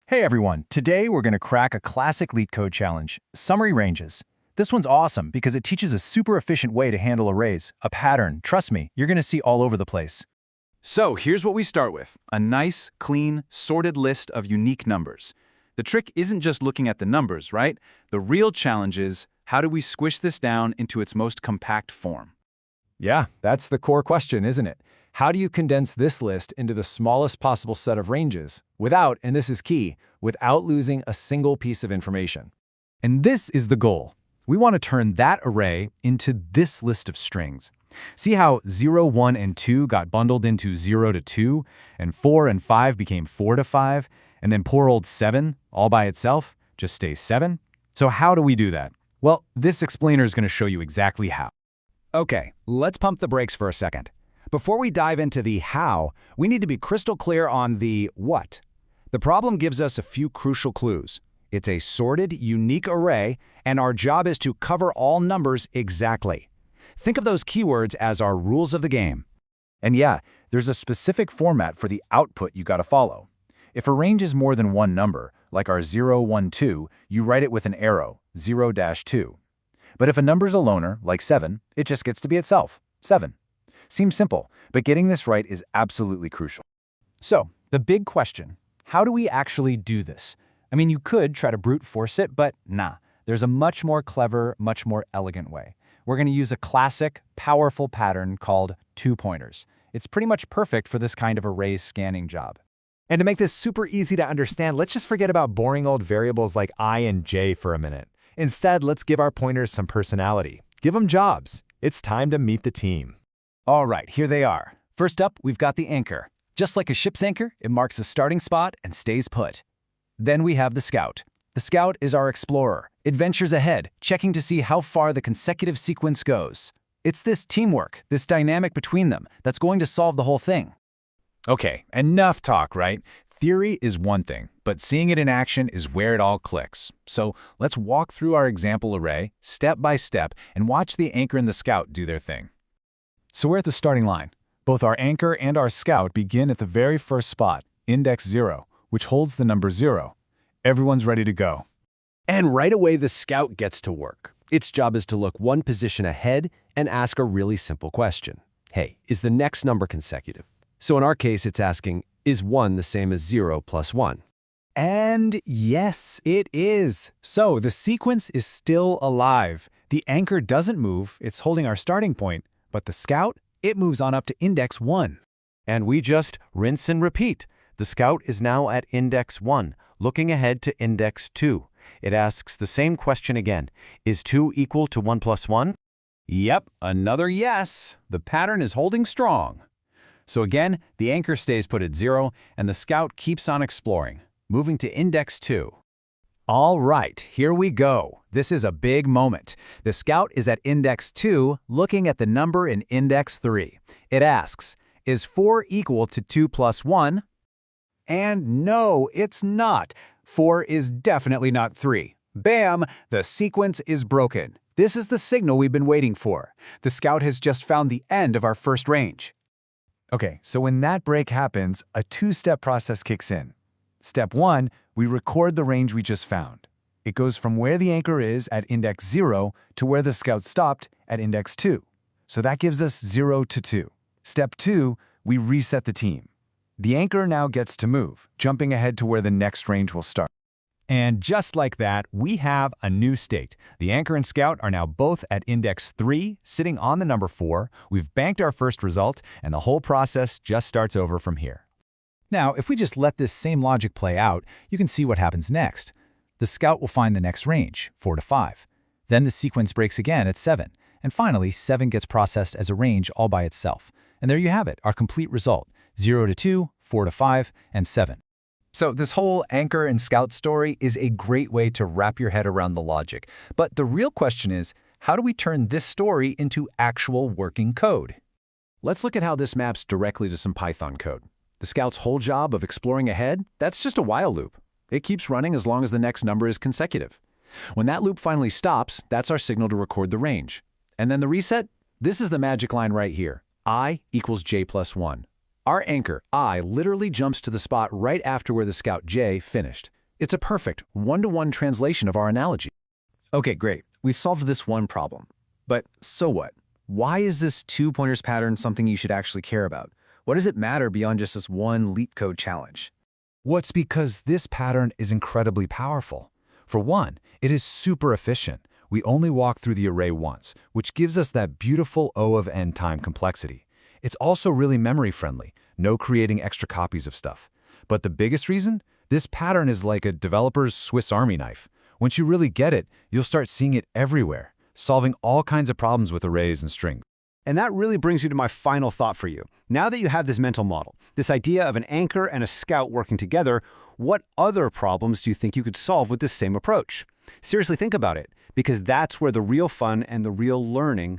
Hey everyone, today we're going to crack a classic LeetCode challenge, summary ranges. This one's awesome because it teaches a super efficient way to handle arrays, a pattern, trust me, you're going to see all over the place. So here's what we start with, a nice, clean, sorted list of unique numbers. The trick isn't just looking at the numbers, right? The real challenge is, how do we squish this down into its most compact form? Yeah, that's the core question, isn't it? How do you condense this list into the smallest possible set of ranges without, and this is key, without losing a single piece of information? And this is the goal. We want to turn that array into this list of strings. See how 0, 1, and 2 got bundled into 0 to 2, and 4 and 5 became 4 to 5, and then poor old 7, all by itself, just stays 7? So how do we do that? Well, this explainer is going to show you exactly how. Okay, let's pump the brakes for a second. Before we dive into the how, we need to be crystal clear on the what. The problem gives us a few crucial clues. It's a sorted, unique array, and our job is to cover all numbers exactly. Think of those keywords as our rules of the game. And yeah, there's a specific format for the output you gotta follow. If a range is more than one number, like our 0, 1, 2, you write it with an arrow, 0-2. But if a number's a loner, like 7, it just gets to be itself, 7. Seems simple, but getting this right is absolutely crucial. So, the big question, how do we actually do this? I mean, you could try to brute force it, but nah, there's a much more clever, much more elegant way. We're going to use a classic, powerful pattern called two-pointers. It's pretty much perfect for this kind of array scanning job. And to make this super easy to understand, let's just forget about boring old variables like I and j for a minute. Instead, let's give our pointers some personality. Give them jobs. It's time to meet the team. All right, here they are. First up, we've got the anchor. Just like a ship's anchor, it marks a starting spot and stays put. Then we have the scout. The scout is our explorer. It ventures ahead, checking to see how far the consecutive sequence goes. It's this teamwork, this dynamic between them, that's going to solve the whole thing. Okay, enough talk, right? Theory is one thing, but seeing it in action is where it all clicks. So let's walk through our example array, step by step, and watch the anchor and the scout do their thing. So we're at the starting line. Both our anchor and our scout begin at the very first spot, index 0, which holds the number 0. Everyone's ready to go. And right away, the scout gets to work. Its job is to look one position ahead and ask a really simple question. Hey, is the next number consecutive? So in our case, it's asking, is 1 the same as 0 plus 1? And yes, it is. So the sequence is still alive. The anchor doesn't move, it's holding our starting point, but the scout, it moves on up to index 1. And we just rinse and repeat. The scout is now at index 1, looking ahead to index 2. It asks the same question again. Is 2 equal to 1 plus 1? Yep, another yes. The pattern is holding strong. So again, the anchor stays put at 0, and the scout keeps on exploring, moving to index 2. All right, here we go. This is a big moment. The scout is at index 2, looking at the number in index 3. It asks, is 4 equal to 2 plus 1? And no, it's not. 4 is definitely not 3. Bam! The sequence is broken. This is the signal we've been waiting for. The scout has just found the end of our first range. Okay, so when that break happens, a two-step process kicks in. Step 1, we record the range we just found. It goes from where the anchor is at index 0 to where the scout stopped at index 2. So that gives us 0 to 2. Step 2, we reset the team. The anchor now gets to move, jumping ahead to where the next range will start. And just like that, we have a new state. The anchor and scout are now both at index 3, sitting on the number 4. We've banked our first result, and the whole process just starts over from here. Now, if we just let this same logic play out, you can see what happens next. The scout will find the next range, 4 to 5. Then the sequence breaks again at 7. And finally, 7 gets processed as a range all by itself. And there you have it, our complete result, 0 to 2, 4 to 5, and 7. So this whole anchor and scout story is a great way to wrap your head around the logic. But the real question is, how do we turn this story into actual working code? Let's look at how this maps directly to some Python code. The scout's whole job of exploring ahead, that's just a while loop. It keeps running as long as the next number is consecutive. When that loop finally stops, that's our signal to record the range. And then the reset? This is the magic line right here. I equals j plus 1. Our anchor, I, literally jumps to the spot right after where the scout j finished. It's a perfect one-to-one translation of our analogy. Okay, great. We solved this one problem. But so what? Why is this two-pointers pattern something you should actually care about? What does it matter beyond just this one LeetCode challenge? Well, it's because this pattern is incredibly powerful. For one, it is super efficient. We only walk through the array once, which gives us that beautiful O of n time complexity. It's also really memory-friendly, no creating extra copies of stuff. But the biggest reason? This pattern is like a developer's Swiss Army knife. Once you really get it, you'll start seeing it everywhere, solving all kinds of problems with arrays and strings. And that really brings you to my final thought for you. Now that you have this mental model, this idea of an anchor and a scout working together, what other problems do you think you could solve with this same approach? Seriously, think about it, because that's where the real fun and the real learning